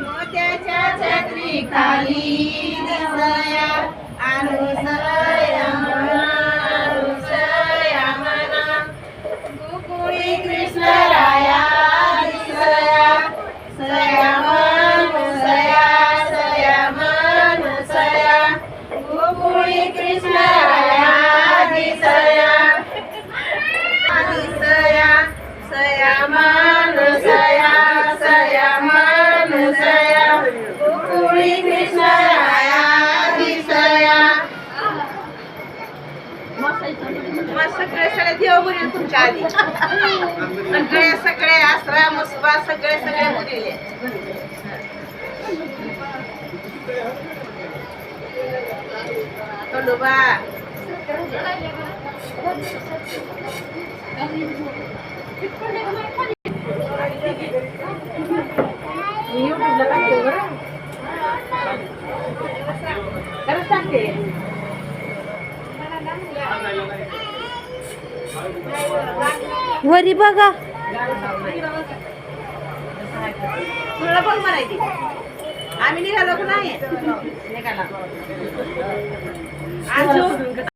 मोत्याच्या छत्री खाली दिसया अनुसया मना गोकुळी कृष्णराया दिसया सया मनसया सया मनसया गोकुळी कृष्णराया दिसया दिसया सया मनसया सया मनसया गोकुळी कृष्णराया दिसया. सगळे देव बोलले तुमच्या आधी सगळे आसरा मुसबा सगळे बोलले. तोडोबा युट्यूबला टाकते बरं खरंच टाकते. वरी बघा तुला पण म्हणायची आम्ही निघालो नाही निघाला.